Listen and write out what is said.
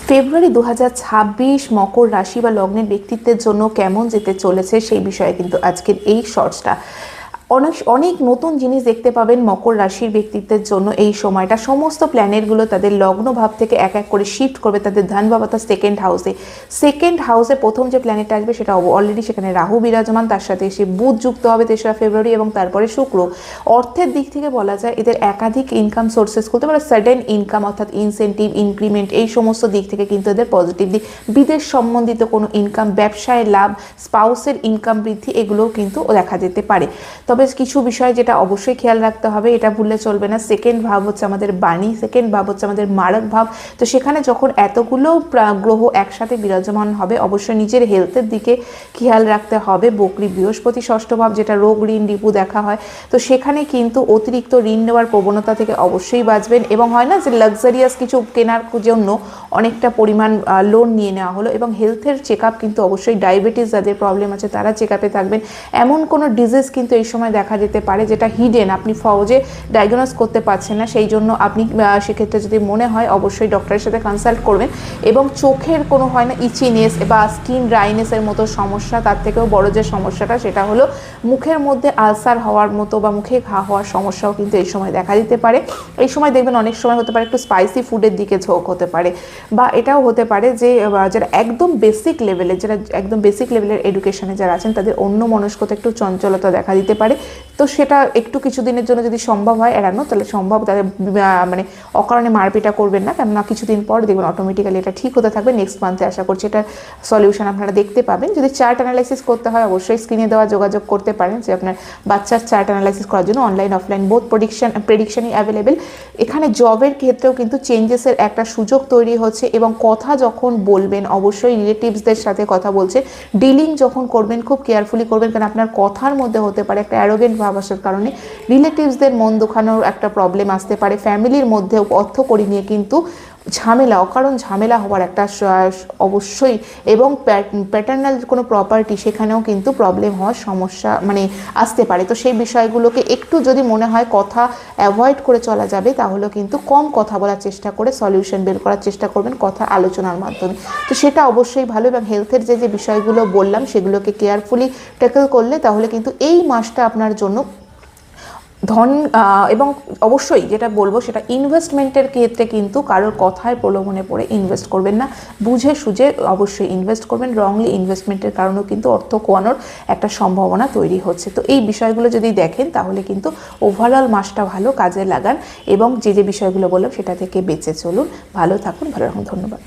ফেব্রুয়ারি 2026 মকর রাশি বা লগ্নের ব্যক্তিত্বের জন্য কেমন যেতে চলেছে সেই বিষয়ে কিন্তু আজকের এই শর্টসটা। অনেক নতুন জিনিস দেখতে পাবেন মকর রাশির ব্যক্তিত্বের জন্য এই সময়টা। সমস্ত প্ল্যানেটগুলো তাদের লগ্ন ভাব থেকে এক এক করে শিফট করবে তাদের ধন ভাব অর্থাৎ সেকেন্ড হাউসে প্রথম যে প্ল্যানেটটা আসবে সেটা অলরেডি সেখানে রাহু বিরাজমান, তার সাথে এসে বুধ যুক্ত হবে 3রা ফেব্রুয়ারি এবং তারপরে শুক্র। অর্থের দিক থেকে বলা যায় এদের একাধিক ইনকাম সোর্সেস খুলতে পারে, সাডেন ইনকাম অর্থাৎ ইনসেন্টিভ, ইনক্রিমেন্ট, এই সমস্ত দিক থেকে কিন্তু এদের পজিটিভ দিক। বিদেশ সম্বন্ধিত কোনো ইনকাম, ব্যবসায় লাভ, স্পাউসের ইনকাম বৃদ্ধি, এগুলোও কিন্তু দেখা যেতে পারে। তবে কিছু বিষয় যেটা অবশ্যই খেয়াল রাখতে হবে, এটা ভুললে চলবে না। সেকেন্ড ভাব হচ্ছে আমাদের বাণী, সেকেন্ড ভাব হচ্ছে আমাদের মারক ভাব। তো সেখানে যখন এতগুলো গ্রহ একসাথে বিরাজমান হবে, অবশ্যই নিজের হেলথের দিকে খেয়াল রাখতে হবে। বকরি বৃহস্পতি ষষ্ঠ ভাব, যেটা রোগ ঋণ রিপু দেখা হয়, তো সেখানে কিন্তু অতিরিক্ত ঋণ নেওয়ার প্রবণতা থেকে অবশ্যই বাঁচবেন। এবং হয় না যে লাক্সারিয়াস কিছু কেনার জন্য অনেকটা পরিমাণ লোন নিয়ে নেওয়া হলো। এবং হেলথের চেক আপ কিন্তু অবশ্যই, ডায়াবেটিস যাদের প্রবলেম আছে তারা চেক আপে থাকবেন। এমন কোনো ডিজিজ কিন্তু এই সময় দেখা যেতে পারে যেটা হিডেন, আপনি সহজে ডায়াগনোস করতে পারছেন না, সেই জন্য আপনি সেক্ষেত্রে যদি মনে হয় অবশ্যই ডক্টরের সাথে কনসাল্ট করবেন। এবং চোখের কোনো হয় না ইচিনেস বা স্কিন ড্রাইনেসের মতো সমস্যা, তার থেকেও বড় যে সমস্যাটা সেটা হলো মুখের মধ্যে আলসার হওয়ার মতো বা মুখে ঘা হওয়ার সমস্যাও কিন্তু এই সময় দেখা দিতে পারে। এই সময় দেখবেন অনেক সময় হতে পারে একটু স্পাইসি ফুডের দিকে ঝোঁক হতে পারে, বা এটাও হতে পারে যে যারা একদম বেসিক লেভেলের এডুকেশনে যারা আছেন তাদের অন্য মনস্কতা একটু চঞ্চলতা দেখা দিতে পারে। তো সেটা একটু কিছুদিনের জন্য যদি সম্ভব হয় এড়ানো, তাহলে সম্ভব, তাদের মানে অকারণে মারপিটা করবেন না, কেননা কিছুদিন পর দেখবেন অটোমেটিক্যালি এটা ঠিক হতে থাকবে। নেক্সট মান্থে আশা করছি এটার সলিউশন আপনারা দেখতে পাবেন। যদি চার্ট অ্যানালাইসিস করতে হয় অবশ্যই স্ক্রিনে দেওয়া যোগাযোগ করতে পারেন, যে আপনার বাচ্চার চার্ট অ্যানালাইসিস করার জন্য অনলাইন অফলাইন বোথ প্রেডিকশনই অ্যাভেলেবেল। এখানে জবের ক্ষেত্রেও কিন্তু চেঞ্জেসের একটা সুযোগ তৈরি হচ্ছে। এবং কথা যখন বলবেন অবশ্যই রিলেটিভসদের সাথে কথা বলছে, ডিলিং যখন করবেন খুব কেয়ারফুলি করবেন, কারণ আপনার কথার মধ্যে হতে পারে একটা অ্যারোগেন্ট ভাব আসার কারণে রিলেটিভসদের মন দুখানোর একটা প্রবলেম আসতে পারে। ফ্যামিলির মধ্যেও অর্থকড়ি নিয়ে কিন্তু অকারণ ঝামেলা হওয়ার একটা অবশ্যই, এবং প্যাটার্নাল কোনো প্রপার্টি সেখানেও কিন্তু প্রবলেম হওয়ার সমস্যা মানে আসতে পারে। তো সেই বিষয়গুলোকে একটু যদি মনে হয় কথা অ্যাভয়েড করে চলা যাবে, তাহলে কিন্তু কম কথা বলার চেষ্টা করে সলিউশন বের করার চেষ্টা করবেন কথা আলোচনার মাধ্যমে। তো সেটা অবশ্যই ভালো। এবং হেলথের যে বিষয়গুলো বললাম সেগুলোকে কেয়ারফুলি ট্যাকল করলে তাহলে কিন্তু এই মাসটা আপনার জন্য ধন, এবং অবশ্যই যেটা বলবো সেটা ইনভেস্টমেন্টের ক্ষেত্রে কিন্তু কারোর কথায় প্রলোভনে পড়ে ইনভেস্ট করবেন না, বুঝে সুঝে অবশ্যই ইনভেস্ট করবেন। রংলি ইনভেস্টমেন্টের কারণেও কিন্তু অর্থ খোয়ানোর একটা সম্ভাবনা তৈরি হচ্ছে। তো এই বিষয়গুলো যদি দেখেন তাহলে কিন্তু ওভারঅল মাসটা ভালো কাজে লাগান, এবং যে বিষয়গুলো বললাম সেটা থেকে বেঁচে চলুন। ভালো থাকুন, ভালো রাখুন। ধন্যবাদ।